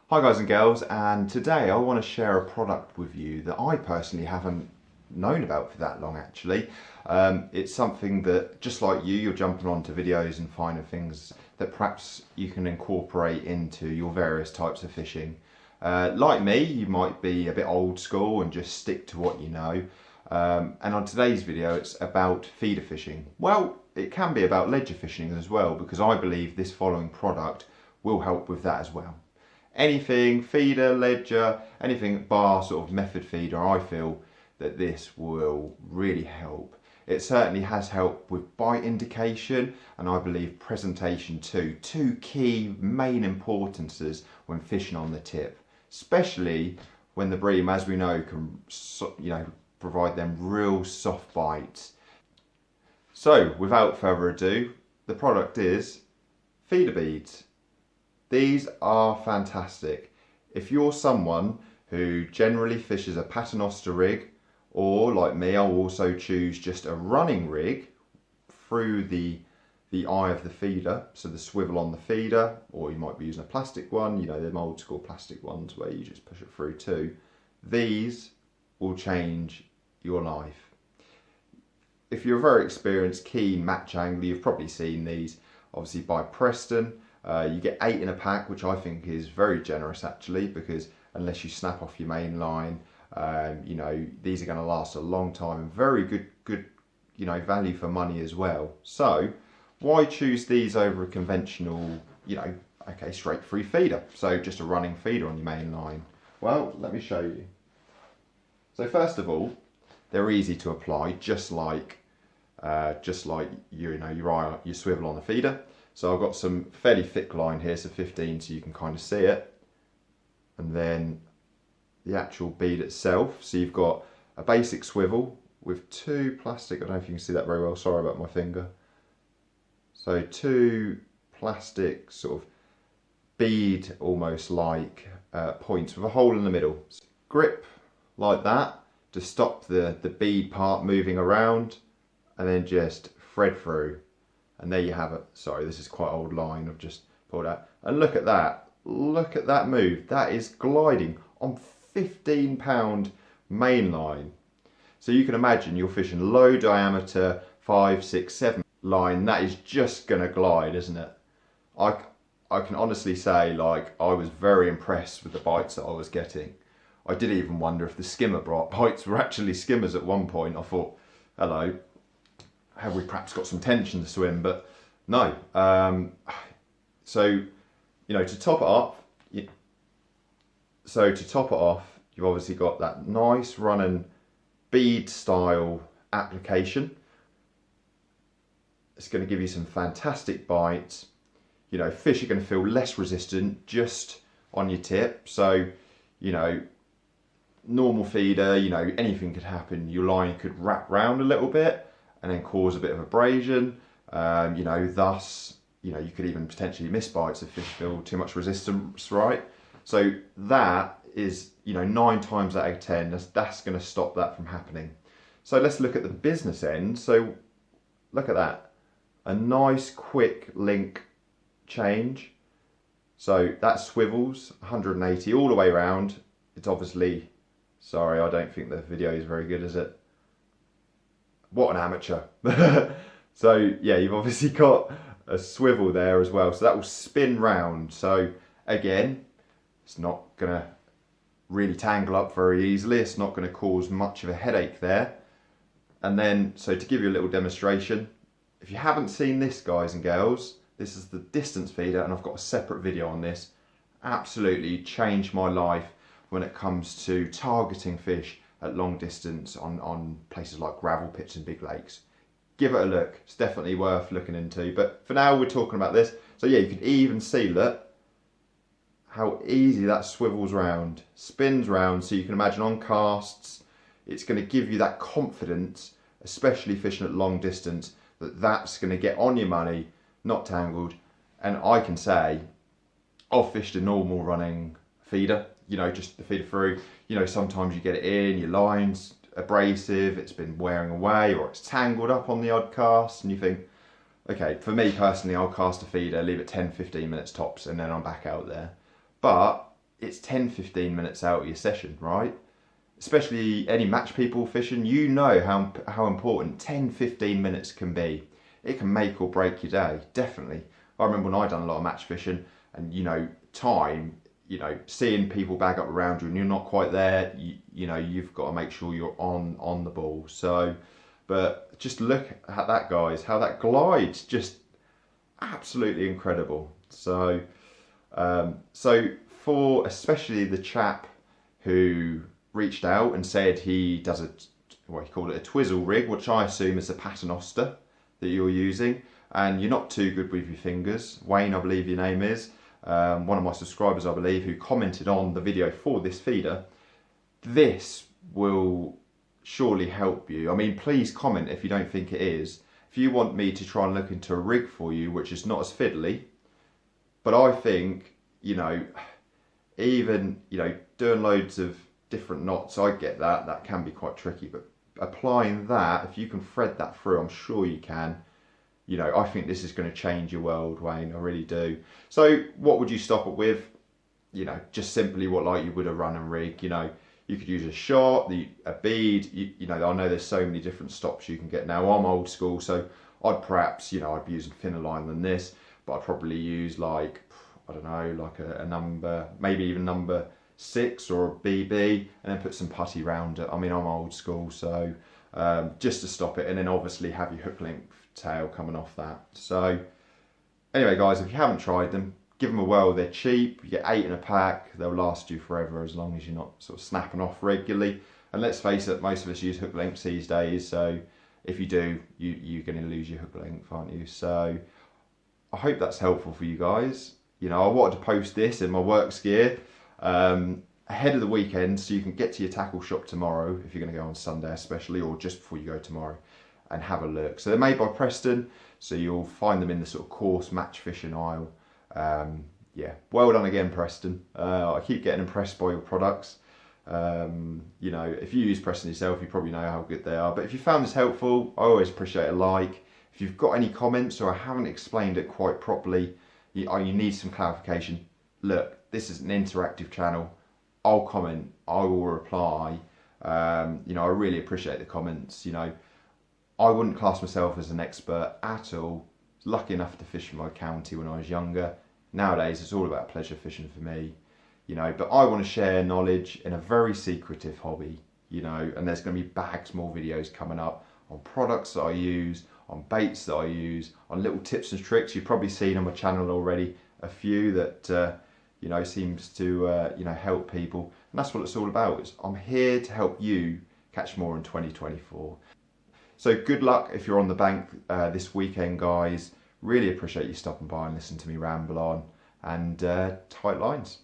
Hi guys and girls, and today I want to share a product with you that I personally haven't known about for that long actually. It's something that, just like you're jumping onto videos and finding things that perhaps you can incorporate into your various types of fishing. Like me, you might be a bit old school and just stick to what you know. And on today's video it's about feeder fishing. Well, it can be about ledger fishing as well, because I believe this following product will help with that as well. Anything feeder, ledger, anything bar sort of method feeder, I feel that this will really help. It certainly has helped with bite indication, and I believe presentation too. Two key main importances when fishing on the tip, especially when the bream, as we know, can provide them real soft bites. So without further ado, the product is feeder beads. These are fantastic. If you're someone who generally fishes a paternoster rig, or like me, I'll also choose just a running rig through the eye of the feeder, so the swivel on the feeder, or you might be using a plastic one, you know, them old school plastic ones where you just push it through too. These will change your life. If you're a very experienced, keen match angler, you've probably seen these, obviously by Preston. You get 8 in a pack, which I think is very generous actually, because unless you snap off your main line, these are going to last a long time, and very good, value for money as well. So why choose these over a conventional, straight through feeder? So just a running feeder on your main line. Well, let me show you. So first of all, they're easy to apply, just like your swivel on the feeder. So I've got some fairly thick line here, so 15, so you can kind of see it. And then the actual bead itself. So you've got a basic swivel with 2 plastic, I don't know if you can see that very well, sorry about my finger. So 2 plastic sort of bead, almost like points with a hole in the middle. Grip like that to stop the bead part moving around, and then just thread through. And there you have it. Sorry, this is quite old line, I've just pulled out. And look at that move. That is gliding on 15-pound main line. So you can imagine you're fishing low diameter 5, 6, 7 line. That is just gonna glide, isn't it? I can honestly say, like, I was very impressed with the bites that I was getting. I did even wonder if the skimmer bites were actually skimmers at one point. I thought, hello, have we perhaps got some tension to swim? But no. So, to top it off, you've obviously got that nice running bead style application. It's going to give you some fantastic bites. Fish are going to feel less resistant just on your tip. So, normal feeder, anything could happen. Your line could wrap round a little bit and then cause a bit of abrasion. Thus, you could even potentially miss bites if fish feel too much resistance, right? So that is, 9 times out of 10, that's going to stop that from happening. So let's look at the business end. So look at that, a nice quick link change. So that swivels 180 all the way around. It's obviously, sorry, I don't think the video is very good, is it? What an amateur. So yeah, you've obviously got a swivel there as well, so that will spin round. So again, it's not going to really tangle up very easily, it's not going to cause much of a headache there. And then, so to give you a little demonstration, if you haven't seen this, guys and girls, this is the distance feeder, and I've got a separate video on this. Absolutely changed my life when it comes to targeting fish at long distance on places like gravel pits and big lakes. Give it a look, it's definitely worth looking into. But for now, we're talking about this. So yeah, you can even see, look, how easy that swivels round, spins round. So you can imagine on casts, it's going to give you that confidence, especially fishing at long distance, that's going to get on your money, not tangled. And I can say, I've fished a normal running feeder, just the feeder through. Sometimes you get it in, your line's abrasive, it's been wearing away, or it's tangled up on the odd cast, and you think, okay, for me personally, I'll cast a feeder, leave it 10-15 minutes tops, and then I'm back out there. But it's 10-15 minutes out of your session, right? Especially any match people fishing, you know how important 10-15 minutes can be. It can make or break your day, definitely. I remember when I done a lot of match fishing, and you know, time, you know, seeing people bag up around you and you're not quite there, you know, you've got to make sure you're on the ball. So, but just look at that, guys, how that glides, just absolutely incredible. So, so for especially the chap who reached out and said he does what he called it, a twizzle rig, which I assume is a paternoster that you're using, and you're not too good with your fingers. Wayne, I believe your name is, one of my subscribers, I believe, who commented on the video for this feeder. This will surely help you. I mean, please comment if you don't think it is. If you want me to try and look into a rig for you, which is not as fiddly, but I think, you know, even, you know, doing loads of different knots, I get that, that can be quite tricky, but applying that, if you can thread that through, I'm sure you can. You know, I think this is going to change your world, Wayne, I really do. So what would you stop it with? You know, just simply what like you would a run and rig. You know, you could use a shot, a bead, you know, I know there's so many different stops you can get now. I'm old school, so I'd perhaps, you know, I'd be using thinner line than this, but I'd probably use like, I don't know, like a number, maybe even number 6 or a BB, and then put some putty round it. I mean, I'm old school, so just to stop it, and then obviously have your hook length tail coming off that. So anyway, guys, if you haven't tried them, give them a whirl. They're cheap, you get 8 in a pack, they'll last you forever as long as you're not sort of snapping off regularly. And let's face it, most of us use hook lengths these days, so if you do, you're going to lose your hook length, aren't you? So I hope that's helpful for you guys. You know, I wanted to post this in my works gear ahead of the weekend, so you can get to your tackle shop tomorrow, if you're going to go on Sunday especially, or just before you go tomorrow, and have a look. So they're made by Preston, so you'll find them in the sort of coarse match fishing aisle. Yeah, well done again, Preston. I keep getting impressed by your products. You know, if you use Preston yourself, you probably know how good they are. But if you found this helpful, I always appreciate a like. If you've got any comments or I haven't explained it quite properly, you need some clarification, look, this is an interactive channel. I'll comment, I will reply. You know, I really appreciate the comments. You know, I wouldn't class myself as an expert at all. I was lucky enough to fish in my county when I was younger. Nowadays, it's all about pleasure fishing for me. You know, but I want to share knowledge in a very secretive hobby, you know, and there's going to be bags more videos coming up on products that I use, on baits that I use, on little tips and tricks. You've probably seen on my channel already a few that, you know, seems to, you know, help people. And that's what it's all about. I'm here to help you catch more in 2024. So good luck if you're on the bank this weekend, guys. Really appreciate you stopping by and listening to me ramble on. And tight lines.